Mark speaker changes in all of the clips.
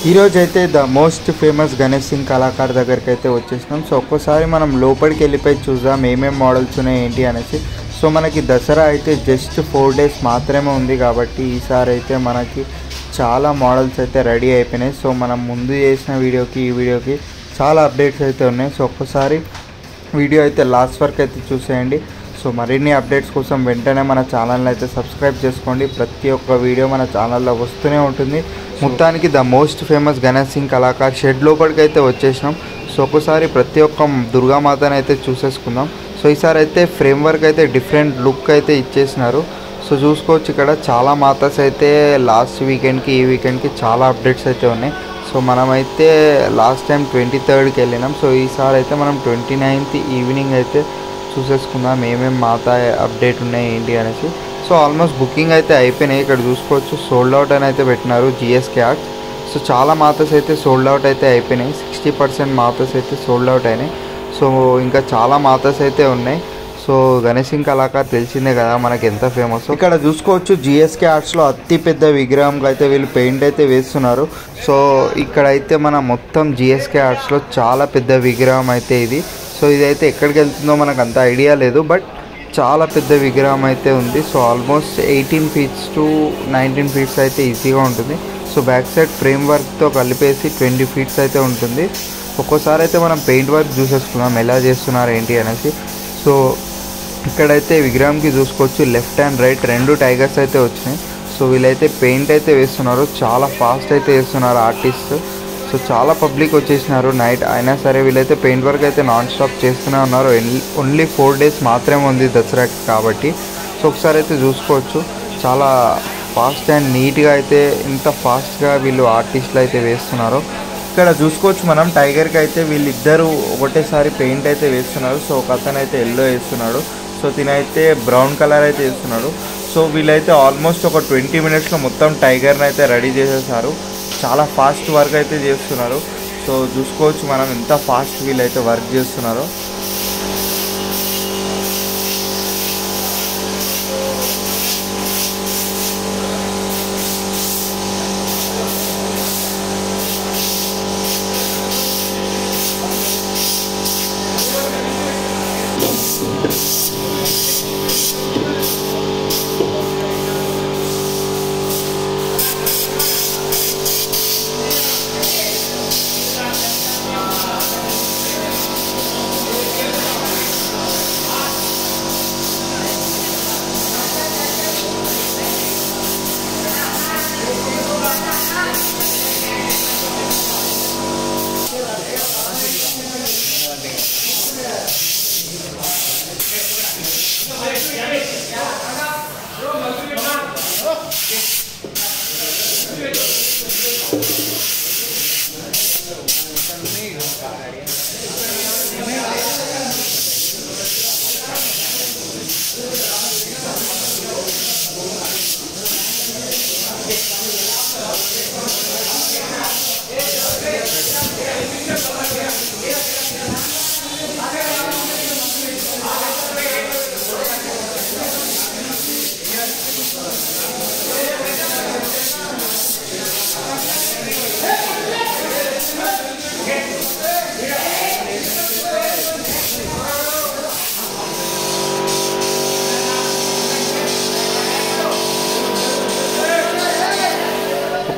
Speaker 1: ఈరోజు అయితే the most famous Ganesh Singh Kalakar దగ్గరికి అయితే వచ్చేసినాం. సో ఒక్కసారి మనం లోపలికి వెళ్ళిపోయి చూద్దాం ఏమేమి మోడల్స్ ఉన్నాయి ఏంటి అనేసి. సో మనకి దసరా అయితే జస్ట్ 4 days మాత్రమే ఉంది కాబట్టి ఈసారి అయితే మనకి చాలా మోడల్స్ అయితే రెడీ అయిపోయినాయి. సో మనం ముందు చేసిన వీడియోకి ఈ వీడియోకి చాలా అప్డేట్స్ అయితే ఉన్నాయి. సో ఒక్కసారి వీడియో అయితే లాస్ట్ వరకు అయితే చూసేయండి. సో మరిన్ని అప్డేట్స్ కోసం వెంటనే మన ఛానల్ని అయితే సబ్స్క్రైబ్ చేసుకోండి. ప్రతి ఒక్క వీడియో మన ఛానల్లో వస్తూనే ఉంటుంది. మొత్తానికి the most famous Ganesh Singh Kalakar shed లోపలికి అయితే వచ్చేసినాం. సో ఒకసారి ప్రతి ఒక్క దుర్గామాతను అయితే చూసేసుకుందాం. సో ఈసారి అయితే ఫ్రేమ్ వర్క్ అయితే డిఫరెంట్ లుక్ అయితే ఇచ్చేసినారు. సో చూసుకోవచ్చు ఇక్కడ చాలా మాతస్ అయితే లాస్ట్ వీకెండ్కి ఈ వీకెండ్కి చాలా అప్డేట్స్ అయితే ఉన్నాయి. సో మనమైతే లాస్ట్ టైం 23rd వెళ్ళినాం. సో ఈసారి అయితే మనం 29th ఈవినింగ్ అయితే చూసేసుకుందాం ఏమేమి మాత అప్డేట్ ఉన్నాయి ఏంటి అనేసి. సో ఆల్మోస్ట్ బుకింగ్ అయితే అయిపోయినాయి. ఇక్కడ చూసుకోవచ్చు సోల్డ్ అవుట్ అని అయితే పెట్టినారు GSK ఆర్ట్స్. సో చాలా మాతస్ అయితే సోల్డ్ అవుట్ అయితే అయిపోయినాయి. 60% మాతస్ అయితే సోల్డ్ అవుట్ అయినాయి. సో ఇంకా చాలా మాతస్ అయితే ఉన్నాయి. సో గణేష్ సింగ్ కళాకార్ తెలిసిందే కదా మనకి ఎంత ఫేమస్. ఇక్కడ చూసుకోవచ్చు GSK ఆర్ట్స్లో అతి పెద్ద విగ్రహంకి అయితే వీళ్ళు పెయింట్ అయితే వేస్తున్నారు. సో ఇక్కడైతే మన మొత్తం GSK ఆర్ట్స్లో చాలా పెద్ద విగ్రహం అయితే ఇది. సో ఇదైతే ఎక్కడికి వెళ్తుందో మనకు అంత ఐడియా లేదు, బట్ చాలా పెద్ద విగ్రహం అయితే ఉంది. So almost 18 feet to 19 feet అయితే ఈజీగా ఉంటుంది. సో బ్యాక్ సైడ్ ఫ్రేమ్ వర్క్తో కలిపేసి 20 feet అయితే ఉంటుంది. ఒక్కోసారి అయితే మనం పెయింట్ వర్క్ చూసేసుకున్నాం ఎలా చేస్తున్నారు ఏంటి అనేసి. సో ఇక్కడైతే విగ్రహంకి చూసుకోవచ్చు లెఫ్ట్ అండ్ రైట్ 2 టైగర్స్ అయితే వచ్చినాయి. సో వీళ్ళైతే పెయింట్ అయితే వేస్తున్నారు. చాలా ఫాస్ట్ అయితే వేస్తున్నారు ఆర్టిస్ట్. సో చాలా పబ్లిక్ వచ్చేసినారు నైట్ అయినా సరే వీళ్ళైతే పెయింట్ వర్క్ అయితే నాన్ స్టాప్ చేస్తూనే ఉన్నారు. ఓన్లీ 4 days మాత్రమే ఉంది దసరాకి కాబట్టి. సో ఒకసారి అయితే చూసుకోవచ్చు చాలా ఫాస్ట్ అండ్ నీట్గా అయితే ఇంత ఫాస్ట్గా వీళ్ళు ఆర్టిస్టులు అయితే వేస్తున్నారు. ఇక్కడ చూసుకోవచ్చు మనం టైగర్కి అయితే వీళ్ళిద్దరూ ఒకటేసారి పెయింట్ అయితే వేస్తున్నారు. సో ఒక అతను అయితే ఎల్లో వేస్తున్నాడు. సో తినైతే బ్రౌన్ కలర్ అయితే వేస్తున్నాడు. సో వీళ్ళైతే ఆల్మోస్ట్ ఒక 20 minutesలో మొత్తం టైగర్ని అయితే రెడీ చేసేసారు. చాలా ఫాస్ట్ వర్క్ అయితే చేస్తున్నారు. సో చూసుకోవచ్చు మనం ఎంత ఫాస్ట్ వీళ్ళైతే వర్క్ చేస్తున్నారో.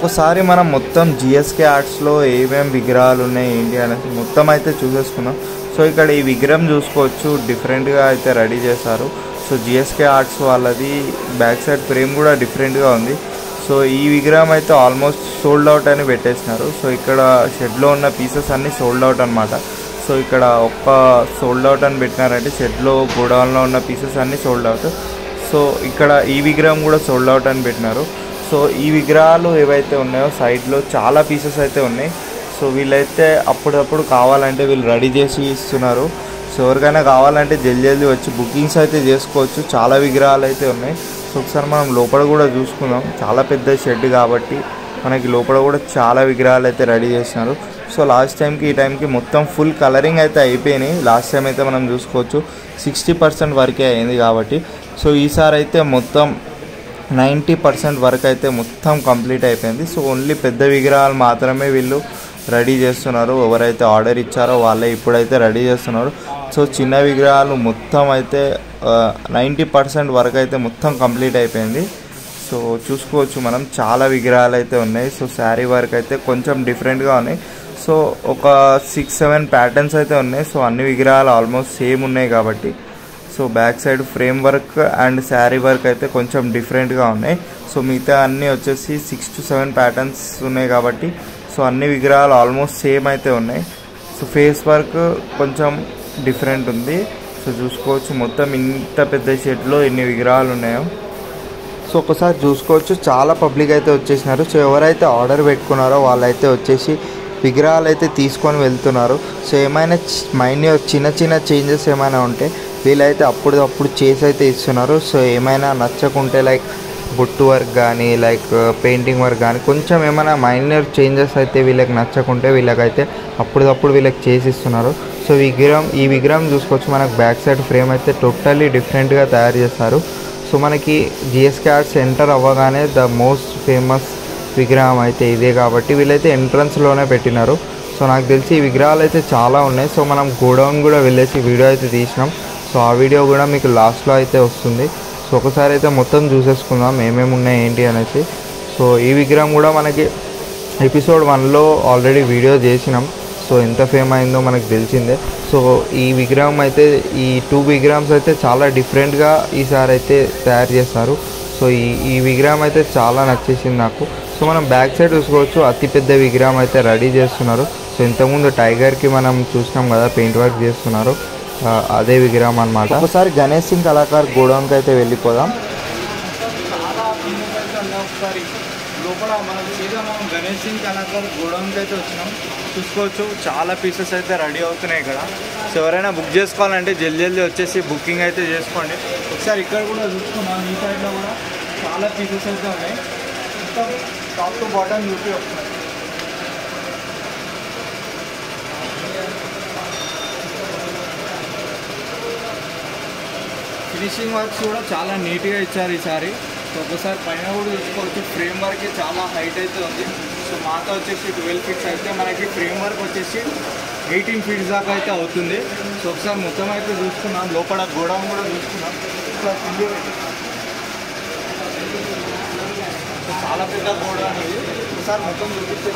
Speaker 1: ఒకసారి మనం మొత్తం GSK ఆర్ట్స్లో ఏమేమి విగ్రహాలు ఉన్నాయి ఏంటి అనేసి మొత్తం అయితే చూసేసుకున్నాం. సో ఇక్కడ ఈ విగ్రహం చూసుకోవచ్చు డిఫరెంట్గా అయితే రెడీ చేశారు. సో GSK ఆర్ట్స్ వాళ్ళది బ్యాక్ సైడ్ ఫ్రేమ్ కూడా డిఫరెంట్గా ఉంది. సో ఈ విగ్రహం అయితే ఆల్మోస్ట్ సోల్డ్ అవుట్ అని పెట్టేసినారు. సో ఇక్కడ షెడ్లో ఉన్న పీసెస్ అన్నీ సోల్డ్ అవుట్ అనమాట. సో ఇక్కడ ఒక్క సోల్డ్ అవుట్ అని పెట్టినారంటే షెడ్లో గోడౌన్లో ఉన్న పీసెస్ అన్నీ సోల్డ్ అవుట్. సో ఇక్కడ ఈ విగ్రహం కూడా సోల్డ్ అవుట్ అని పెట్టినారు. సో ఈ విగ్రహాలు ఏవైతే ఉన్నాయో సైడ్లో చాలా పీసెస్ అయితే ఉన్నాయి. సో వీళ్ళైతే అప్పుడప్పుడు కావాలంటే వీళ్ళు రెడీ చేసి ఇస్తున్నారు. సో ఎవరికైనా కావాలంటే జల్దీ వచ్చి బుకింగ్స్ అయితే చేసుకోవచ్చు. చాలా విగ్రహాలు అయితే ఉన్నాయి. సో ఒకసారి మనం లోపల కూడా చూసుకుందాం. చాలా పెద్ద షెడ్ కాబట్టి మనకి లోపల కూడా చాలా విగ్రహాలు అయితే రెడీ చేస్తున్నారు. సో లాస్ట్ టైంకి ఈ టైంకి మొత్తం ఫుల్ కలరింగ్ అయితే అయిపోయినాయి. లాస్ట్ టైం అయితే మనం చూసుకోవచ్చు 60% వరకే అయింది కాబట్టి. సో ఈసారి అయితే మొత్తం 90% వరకు అయితే మొత్తం కంప్లీట్ అయిపోయింది. సో ఓన్లీ పెద్ద విగ్రహాలు మాత్రమే వీళ్ళు రెడీ చేస్తున్నారు. ఎవరైతే ఆర్డర్ ఇచ్చారో వాళ్ళే ఇప్పుడైతే రెడీ చేస్తున్నారు. సో చిన్న విగ్రహాలు మొత్తం అయితే 90% వరకు అయితే మొత్తం కంప్లీట్ అయిపోయింది. సో చూసుకోవచ్చు మనం చాలా విగ్రహాలు అయితే ఉన్నాయి. సో శారీ వర్క్ అయితే కొంచెం డిఫరెంట్గా ఉన్నాయి. సో ఒక 6-7 ప్యాటర్న్స్ అయితే ఉన్నాయి. సో అన్ని విగ్రహాలు ఆల్మోస్ట్ సేమ్ ఉన్నాయి కాబట్టి so back side frame work and sari work అయితే కొంచెం డిఫరెంట్గా ఉన్నాయి. సో మిగతా అన్నీ వచ్చేసి 6-7 ప్యాటర్న్స్ ఉన్నాయి కాబట్టి సో అన్ని విగ్రహాలు ఆల్మోస్ట్ సేమ్ అయితే ఉన్నాయి. సో ఫేస్ వర్క్ కొంచెం డిఫరెంట్ ఉంది. సో చూసుకోవచ్చు మొత్తం ఇంత పెద్ద షెడ్లో ఎన్ని విగ్రహాలు ఉన్నాయో. సో ఒకసారి చూసుకోవచ్చు చాలా పబ్లిక్ అయితే వచ్చేసినారు. సో ఎవరైతే ఆర్డర్ పెట్టుకున్నారో వాళ్ళైతే వచ్చేసి విగ్రహాలు అయితే తీసుకొని వెళ్తున్నారు. సో ఏమైనా చిన్న చిన్న చేంజెస్ ఏమైనా ఉంటే వీళ్ళైతే అప్పుడు చేసి అయితే ఇస్తున్నారు. సో ఏమైనా నచ్చకుంటే లైక్ బొట్టు వర్క్ కానీ లైక్ పెయింటింగ్ వర్క్ కానీ కొంచెం ఏమైనా మైనర్ చేంజెస్ అయితే వీళ్ళకి నచ్చకుంటే వీళ్ళకైతే అప్పుడు వీళ్ళకి చేసి ఇస్తున్నారు. సో ఈ విగ్రహం చూసుకోవచ్చు మనకు బ్యాక్ సైడ్ ఫ్రేమ్ అయితే టోటల్లీ డిఫరెంట్గా తయారు చేస్తారు. సో మనకి జిఎస్కే ఆర్ట్స్ ఎంటర్ అవ్వగానే ద మోస్ట్ ఫేమస్ విగ్రహం అయితే ఇదే కాబట్టి వీళ్ళైతే ఎంట్రన్స్లోనే పెట్టినారు. సో నాకు తెలిసి ఈ విగ్రహాలు అయితే చాలా ఉన్నాయి. సో మనం గోడౌన్ కూడా వెళ్ళేసి వీడియో అయితే తీసినాం. సో ఆ వీడియో కూడా మీకు లాస్ట్లో అయితే వస్తుంది. సో ఒకసారి అయితే మొత్తం చూసేసుకుందాం ఏమేమి ఉన్నాయి ఏంటి అనేసి. సో ఈ విగ్రహం కూడా మనకి ఎపిసోడ్ 1లో ఆల్రెడీ వీడియో చేసినాం. సో ఎంత ఫేమ్ అయిందో మనకు తెలిసిందే. సో ఈ విగ్రహం అయితే ఈ 2 విగ్రహమ్స్ అయితే చాలా డిఫరెంట్గా ఈసారి అయితే తయారు చేస్తారు. సో ఈ విగ్రహం అయితే చాలా నచ్చేసింది నాకు. సో మనం బ్యాక్ సైడ్ చూసుకోవచ్చు అతిపెద్ద విగ్రహం అయితే రెడీ చేస్తున్నారు. సో ఇంతకుముందు టైగర్కి మనం చూసినాం కదా పెయింట్ వర్క్ చేస్తున్నారు, అదే విగ్రహం అనమాట. ఒకసారి గణేష్ సింగ్ కళాకార్ గోడౌన్కి అయితే వెళ్ళిపోదాం.
Speaker 2: లోపల మనం గణేష్ సింగ్ కళాకార్ గోడౌన్కి అయితే వచ్చినాం. చూసుకోవచ్చు చాలా పీసెస్ అయితే రెడీ అవుతున్నాయి ఇక్కడ. సో ఎవరైనా బుక్ చేసుకోవాలంటే జల్దీ వచ్చేసి బుకింగ్ అయితే చేసుకోండి. ఒకసారి ఇక్కడ కూడా చూసుకున్నాం, ఈ సైడ్లో కూడా చాలా పీసెస్ అయితే ఉన్నాయి. మొత్తం టాప్ టు బాటమ్ యూపీ వస్తున్నాయి. ఫినిషింగ్ వర్క్స్ కూడా చాలా నీట్గా ఇచ్చారు ఈసారి. సో ఒకసారి పైన కూడా చూసుకోవచ్చు ఫ్రేమ్ వర్క్ చాలా హైట్ అయితే ఉంది. సో మాతో వచ్చేసి 12 ఫీట్స్ అయితే మనకి ఫ్రేమ్ వర్క్ వచ్చేసి 18 ఫీట్స్ దాకా అయితే అవుతుంది. సో ఒకసారి మొత్తం అయితే చూసుకున్నాం, లోపల గోడౌన్ కూడా చూసుకున్నాం. చాలా పెద్ద గోడౌన్ ఇది. ఒకసారి మొత్తం చూపిస్తే